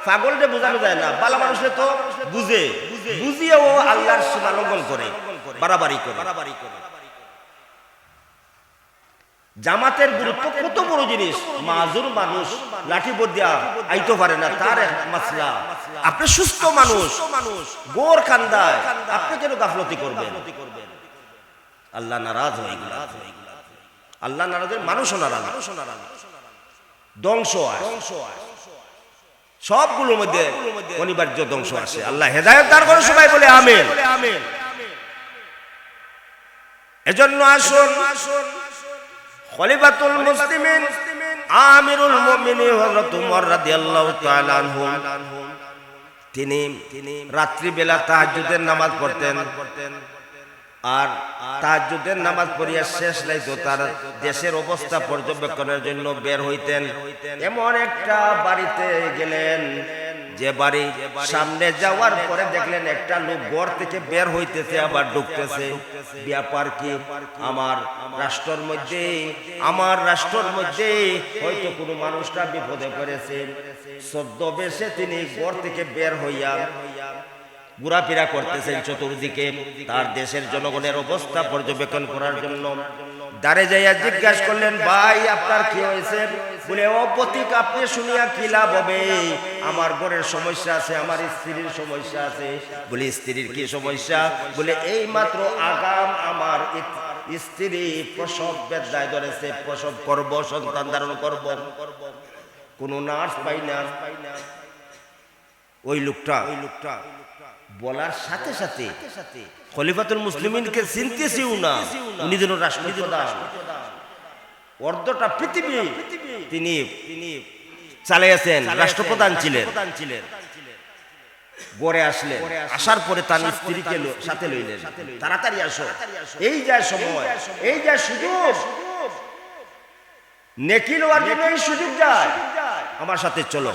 পাগলরে বোঝানো যায় না, বালা মানুষরে তো বুঝিয়ে ও আল্লাহর সীমা লঙ্ঘন করে, বাড়াবাড়ি করে। জামাতের গুরুত্ব কত বড় জিনিস। মাজুর মানুষ লাঠি বদিয়া আইতে পারে না, তার এক মাসলা। আপনি সুস্থ মানুষ, গোর খান্দায়, আপনি কেন গাফলতি করবেন? আল্লাহ নারাজ হয়ে গেল। আল্লাহ নারাজের মানুষও নারাজ, ধ্বংস হয় সবগুলোর মধ্যে, অনিবার্য ধ্বংস আসে। আল্লাহ হেদায়েত দান করে, সবাই বলে আমিন। এজন্য আসুন খলিফাতুল মুসলিমিন আমিরুল মুমিনিন হযরত ওমর রাদিয়াল্লাহু তাআলা আনহু, তিনি রাত্রি বেলা তাহাজ্জুদের নামাজ পড়তেন। আর তাহাজ্জুদের নামাজ পড়িয়া শেষ লাইতো তার দেশের অবস্থা পর্যবেক্ষণের জন্য বের হইতেন। এমন একটা বাড়িতে গেলেন, যে বাড়ি সামনে যাওয়ার পরে দেখলেন একটা লোক ঘর থেকে বের হইতেছে আবার ঢুকতেছে। ব্যাপার কি? আমার রাষ্ট্রের মধ্যে হয়তো কোনো মানুষটা বিপদে পড়েছে। ছদ্মবেশে তিনি ঘর থেকে বের হইয়া ঘোরাফেরা করতেছেন চতুর্দিকে, তার দেশের জনগণের অবস্থা পর্যবেক্ষণ করার জন্য। দাঁড়ে যাইয়া জিজ্ঞাসা করলেন, ভাই আপনার কি হয়েছে? বলে, ও পথিক, আপনি শুনিয়া কি লাভ হবে? আমার ঘরের সমস্যা আছে, আমার স্ত্রীর সমস্যা আছে। বলে, স্ত্রীর কি সমস্যা? বলে, এই মাত্র আগাম আমার স্ত্রী প্রসব বেদনায় ধরেছে, প্রসব করব, সন্তান ধারণ করব, কোন নার্স পাই না। ওই লোকটা বলার সাথে সাথে খলিফাতুল মুসলিমিনকে চিনতেছিও না, উনি যেন রাষ্ট্রপ্রধান, অর্ধটা পৃথিবী তিনি চালিয়েছেন, রাষ্ট্রপ্রধান ছিলেন। গড়ে আসলেন, আসার পরে তার স্ত্রীকে সাথে লইলেন, তাড়াতাড়ি আসো, এই যায় সময়, এই যায় সুযোগ, নেকি লওয়ার জন্য এই সুযোগ যায়, আমার সাথে চলো।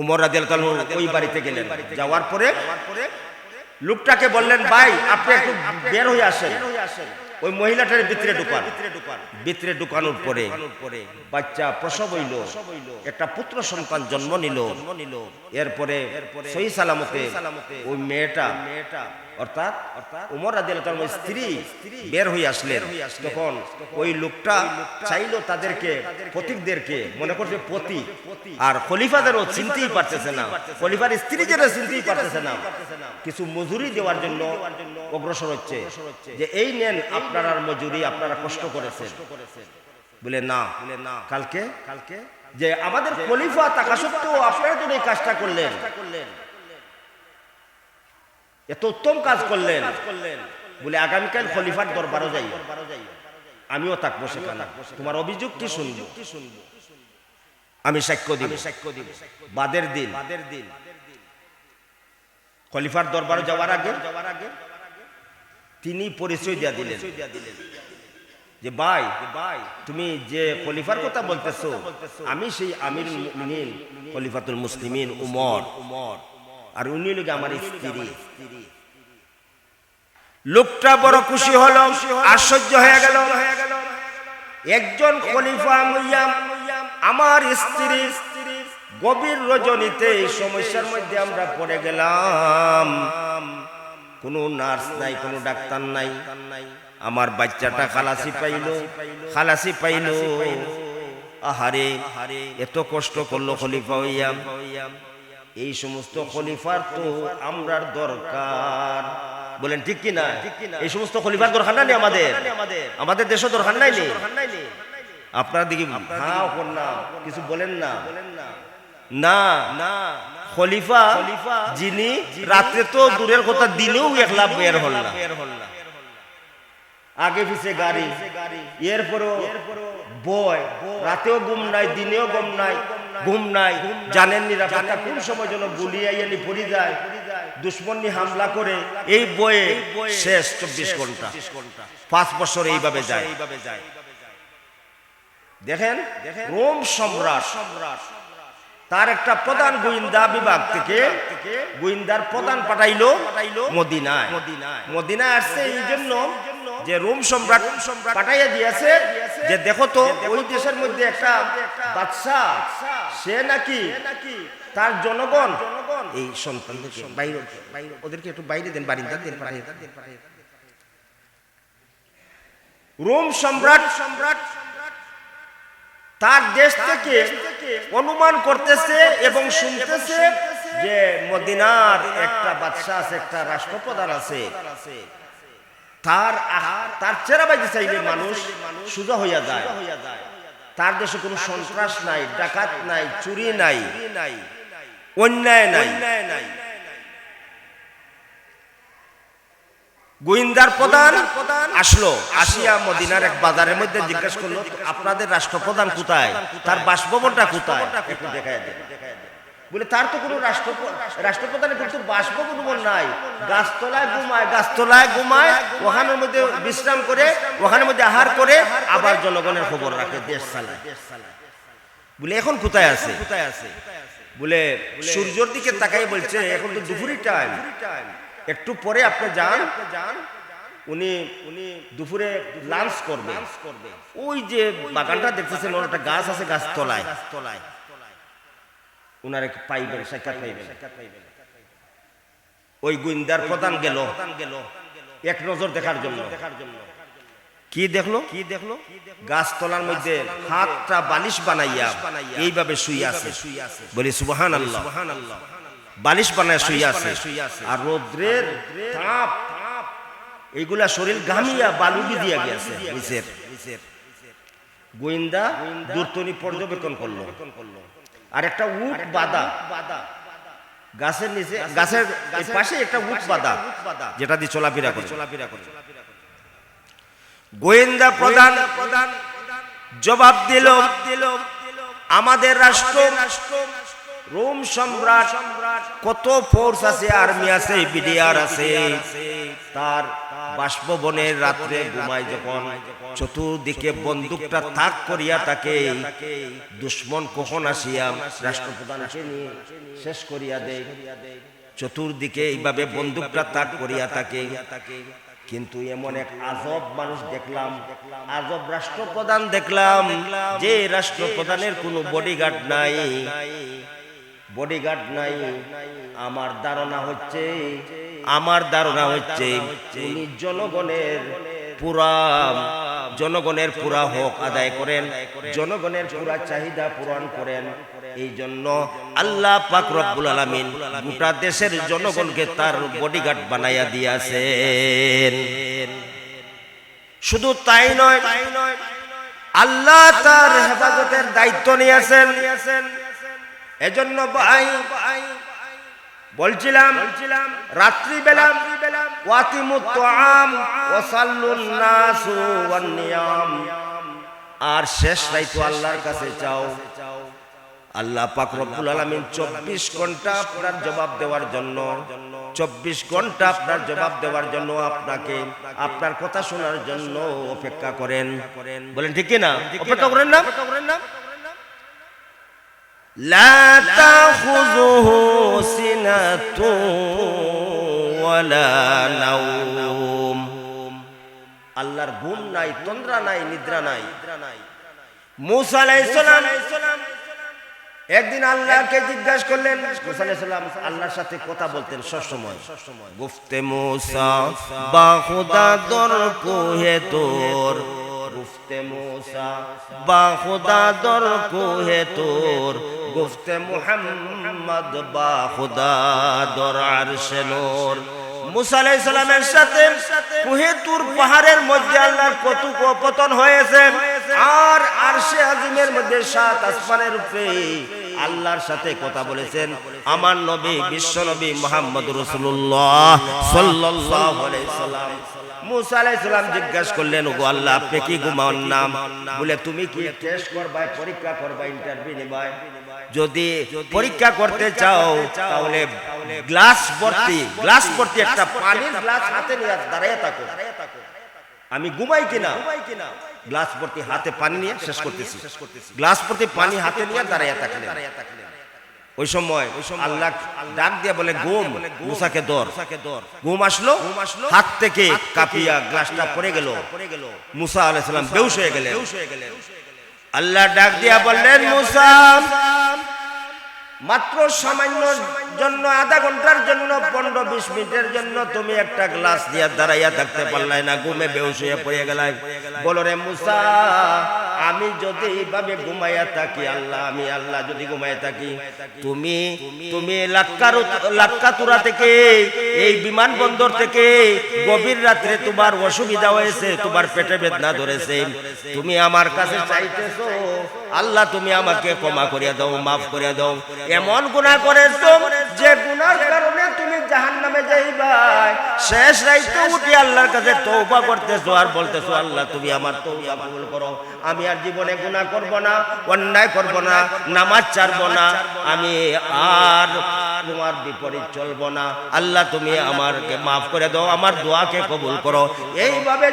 উমর রাদিয়াল্লাহু তাআলা ওই বাড়িতে গেলেন, যাওয়ার পরে লোকটাকে বললেন, ভাই আপনি একটু বের হয়ে আসেন। ওই মহিলাটার ভিতরে ঢুকানোর পরে বাচ্চা প্রসব হইল, একটা পুত্র সন্তান জন্ম নিল। এরপরে সহি সালামতে ওই মেয়েটা অর্থাৎ উমর রাদিয়াল্লাহু তাআলার স্ত্রী বের হয়ে আসলেন। তখন ওই লোকটা চাইলো তাদেরকে, পথিকদেরকে মনে করছে পতি, আর খলিফাদেরও চিনতেই পারতেছে না, খলিফার স্ত্রী যেটা চিনতেই পারতেছে না, কিছু মজুরি দেওয়ার জন্য অগ্রসর হচ্ছে, যে এই নেন আপনারা মজুরি, আপনারা কষ্ট করেছেন। বলে না, কালকে যে আমাদের খলিফা থাকা সত্ত্বেও আপনারা যদি এই কাজটা করলেন, এত উত্তম কাজ করলেন, বলে আগামীকাল খলিফার দরবারও যাই, আমিও থাকবো সেখানে, তোমার অভিযোগ কি শুনবো, আমি সাক্ষ্য দিব। বাদের দিন খলিফার দরবারে যাওয়ার আগে তিনি পরিচয় দিয়ে দিলেন যে ভাই, তুমি যে খলিফার কথা বলতেছো, আমি সেই আমির মুমিনিন খলিফাতুল মুসলিমিন উমর, আর উনি লোক আমার স্ত্রী। লোকটা বড় খুশি হলো, আশ্চর্য হয়ে গেল, একজন খলিফা মুইয়াম আমার স্ত্রী, গভীর রজনীতে এই সমস্যার মধ্যে আমরা পড়ে গেলাম, কোনো নার্স নাই, কোনো ডাক্তার নাই, আমার বাচ্চাটা খালাসি পাইল, আহারে এত কষ্ট করলো খলিফা হইয়াম। এই সমস্ত খলিফার তো আমরার দরকার, বলেন ঠিক কি না? এই সমস্ত খলিফার দরকার নাই আমাদের দেশে দরকার নাই। আপনারা দেখি হ্যাঁ করলাম, কিছু বলেন না। খলিফা যিনি রাতে তো দূরের কথা, দিনেও একলা বের হল না, আগে পিছে গাড়ি, এরপরও বয়, রাতেও ঘুম নাই, দিনেও ঘুম নাই, জানেন নিরাপত্তা কোন সময় যেন গুলি আইয়ানি পড়ে যায়, দুশ্মনী হামলা করে, এই বয়ে শেষ 24 ঘন্টা, 5 বছর এইভাবে যায়। দেখেন রোম সম্রাট, তার একটা প্রধান গোয়েন্দা বিভাগ থেকে গোয়েন্দার প্রধান পাঠাইলো মদিনায় আসছে এই জন্য যে রোম সম্রাট পাঠাইয়া দিয়েছে যে দেখো তো ওই দেশের মধ্যে একটা বাদশা, সে নাকি তার জনগণ এই সন্তানদেরকে বাইরে, ওদেরকে একটু বাইরে দেন, বারিন্দা দেন, রোম সম্রাট তার দেশ থেকে অনুমান করতেছে এবং শুনতেছে যে মদিনার একটা বাদশা আছে, একটা রাষ্ট্রপ্রধান আছে, তার চেহারা বাইতে চাইলে মানুষ সোজা হইয়া যায়, তার দেশে কোনো সন্ত্রাস নাই, ডাকাত নাই, চুরি নাই, অন্যায় নাই। গোয়েন্দার প্রধান আসলো, আসিয়া মদিনার এক বাজারের মধ্যে জিজ্ঞাসা করলো, আপনাদের রাষ্ট্রপ্রধান কোথায়, তার বাসভবনটা কোথায়, একটু দেখায় দেন। বলে তার তো কোনো রাষ্ট্রপ্রধানের কিন্তু বাসভবন নাই, গাছতলায় ঘুমায়, ওখানের মধ্যে বিশ্রাম করে, ওখানের মধ্যে আহার করে, আবার জনগণের খবর রাখে, দেশ চালায়। বলে এখন কোথায় আছে? বলে সূর্যের দিকে তাকাই বলছে এখন তো দুপুরের টাইম, একটু পরে আপনি যান, উনি দুপুরে লাঞ্চ করবে, ওই যে বাগানটা দেখতেছেন, ওর একটা গাছ আছে, গাছতলায় উনারে পাইবেন, সাক্ষাৎ পাইবেন। ওই গোয়েন্দার প্রধান গেল এক নজর দেখার জন্য। কি দেখলো? গাছতলার মধ্যে হাতটা বালিশ বানাইয়া এইভাবে শুয়ে আছে, বলি সুবহানাল্লাহ, বালিশ বানায় শুয়ে আছে, আর রৌদ্রের তাপ এইগুলা শরীর ঘামিয়া বালুবি দিয়া গেছে নিচের। গোয়েন্দা দূরতনি পর্যবেক্ষণ করলো, আর একটা উট বাঁধা গাছের নিচে, গাছের পাশে একটা উট বাঁধা, যেটা দিয়ে চলাফেরা করে। গোয়েন্দা প্রধান জবাব দিল, আমাদের রাষ্ট্র রোম সম্রাট কত ফোর্স আছে, আর্মি আছে, বিডিআর আছে, তার বাষ্পবনের রাত্রে ঘুমায় যখন চতুর্দিকে বন্দুকটা তাক করিয়া তাকে দুশ্মন কখন আসিয়া রাষ্ট্রপ্রধানকে নিয়ে শেষ করিয়া দেয়, চতুর্দিকে এইভাবে বন্দুকটা তাক করিয়া থাকে। কিন্তু এমন এক আজব মানুষ দেখলাম, আজব রাষ্ট্রপ্রধান দেখলাম, যে রাষ্ট্রপ্রধানের কোনো বডিগার্ড নাই, বডিগার্ড নাই। আমার ধারণা হচ্ছে উনি জনগণের পুরা হক আদায় করেন, জনগণের পুরা চাহিদা পূরণ করেন। এই জন্য আল্লাহ পাক রব্বুল আলামিন গোটা দেশের জনগণকে তার বডিগার্ড বানাইয়া দিয়েছেন। শুধু তাই নয়, আল্লাহ তার হেফাজতের দায়িত্ব নিয়েছেন। এজন্য ভাই বলছিলাম রাত্রিবেলা ওয়াতিমুত তাআম ওয়া সাল্লুন নাসু ওয়ান নিয়াম, আর শেষ রাইতো আল্লাহর কাছে চাও। আল্লাহ পাক রব্বুল আলামিন 24 ঘন্টা আপনার জবাব দেওয়ার জন্য, 24 ঘন্টা আপনার জবাব দেওয়ার জন্য, আপনাকে আপনার কথা শোনার জন্য অপেক্ষা করেন। বলেন ঠিক কি না? অপেক্ষা করেন না? লা তাখুযুহু সিনাতুন ওয়ালা নাওম, আল্লাহর ঘুম নাই, তন্দ্রা নাই, নিদ্রা নাই। মূসা আলাইহিস সালাম একদিন আল্লাহকে জিজ্ঞাসা করলেন। মূসা আলাইহিস সালাম আল্লাহর সাথে কথা বলতেন সব সময়। গুফতে মূসা বা খুদা দর কোহে তোর, গুফতে মূসা বা খুদা দর কোহে তোর, গুফতে মুহাম্মদ বা খুদা দর আরশে নূর। মূসা আলাইহিস সালামের সাথে কোহে তুর পাহাড়ের মধ্যে আল্লাহর কথোপকথন হয়েছে, আর আরশে আজিমের মধ্যে 7 আসমানের উপরে আল্লাহর সাথে কথা বলেছেন আমার নবী বিশ্ব নবী মুহাম্মদুর রাসূলুল্লাহ সাল্লাল্লাহু আলাইহি সাল্লাম। মূসা আলাইহিস সালাম জিজ্ঞাসা করলেন, ওগো আল্লাহ, আপনি কি ঘুমান নাম? বলে তুমি কি টেস্ট করবা, পরীক্ষা করবা, ইন্টারভিউ নিবাই? যদি পরীক্ষা করতে চাও তাহলে গ্লাস ভর্তি একটা পানির গ্লাস হাতে নিয়ে দাঁড়িয়ে থাকো। আমি ঘুমাই কিনা, গ্লাস ভর্তি হাতে পানি নিয়ে শেষ করতেছি, গ্লাস ভর্তি পানি হাতে নিয়ে দাঁড়িয়ে থাকলেন। ওই সময় আল্লাহ ডাক দিয়ে বলে, ঘুম, মূসাকে ধর। ঘুম আসলো, হাত থেকে কাঁপিয়া গ্লাসটা পড়ে গেল, মূসা আলাইহিস সালাম বেহুশ হয়ে গেলেন। আল্লাহ ডাক দিয়া বললেন, মূসা, মাত্র সামান্য জন্য, আধা ঘন্টার জন্য, 15-20 মিনিটের জন্য তুমি একটা গ্লাস দিয়ে দাঁড়াইয়া থাকতে পারলাই না, ঘুমে বেহুশ হয়ে পড়ে গেলাই। বলো রে মূসা, আমি যদি এইভাবে ঘুমাইয়া থাকি, আমি আল্লাহ যদি ঘুমাইয়া থাকি, তুমি লাক্কাতুরা থেকে, এই বিমানবন্দর থেকে গভীর রাত্রে তোমার অসুবিধা হয়েছে, তোমার পেটে বেদনা ধরেছে, তুমি আমার কাছে চাইতেছো, আল্লাহ তুমি আমাকে ক্ষমা করিয়া দাও, মাফ করিয়া দাও। এমন গুনাহ করেছো যে গুনার কারণে তুমি জাহান্নামে যাইবা। শেষ রাইতে উঠে আল্লাহর কাছে তওবা করতেছো আর বলতেছো, আল্লাহ তুমি আমার তওবা কবুল করো, আমি আর জীবনে গুনাহ করব না, অন্যায় করব না, নামাজ ছাড়ব না, আমি আর তোমার বিপরীত চলব না, আল্লাহ তুমি আমাকে মাফ করে দাও, আমার দোয়াকে কবুল করো। এইভাবে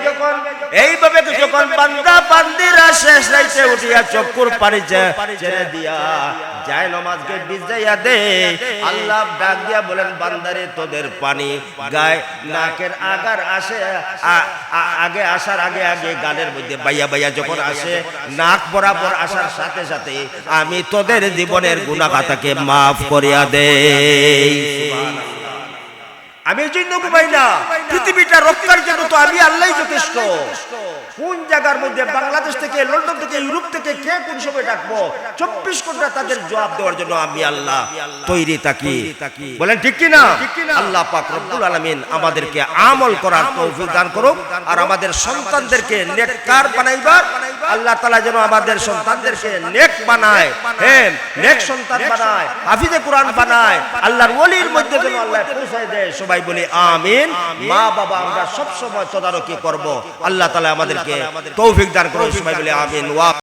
যখন বান্দা বান্দিরা শেষ রাইতে উঠিয়া চক্ষুর পানি ছেড়ে দিয়া যায় নামাজকে ভিজাইয়া দে, আল্লাহ ডাক দিয়া বলেন, বান্দারে তোদের পানি গায়ে নাকের আগার আসে, আগে আসার আগে গালের মধ্যে বাইয়া যখন আসে, নাক বরাবর আসার সাথে সাথে আমি তোদের জীবনের গুনাহ খাতাকে মাফ করিয়া দেই। আমি জন্য ঘুমাই না, পৃথিবীটা রক্ষার জন্য তো আমি আল্লাহই যথেষ্ট। কোন জায়গার মধ্যে, বাংলাদেশ থেকে, লন্ডন থেকে, ইউরোপ থেকে কে কোন সময় ডাকবো, 24 ঘন্টা তাদের জবাব দেওয়ার জন্য আমি আল্লাহ তৈরি থাকি। বলেন ঠিক কি না? আল্লাহ পাক রব্বুল আলামিন আমাদেরকে আমল করার তৌফিক দান করুক, আর আমাদের সন্তানদেরকে নেককার বানাইবার আল্লাহ তাআলা যেন আমাদের সন্তানদেরকে নেক বানায়, হ্যাঁ, নেক সন্তান বানায়, হাফিজে কোরআন বানায়, আল্লাহর ওলির মধ্যে যেন আল্লাহ পৌঁছায় দেয়। সবাই বলি আমিন। মা বাবা আমরা সব সময় তদারকি করব, আল্লাহ তাআলা আমাদেরকে তৌফিক দান করুন। সবাই বলি আমিন।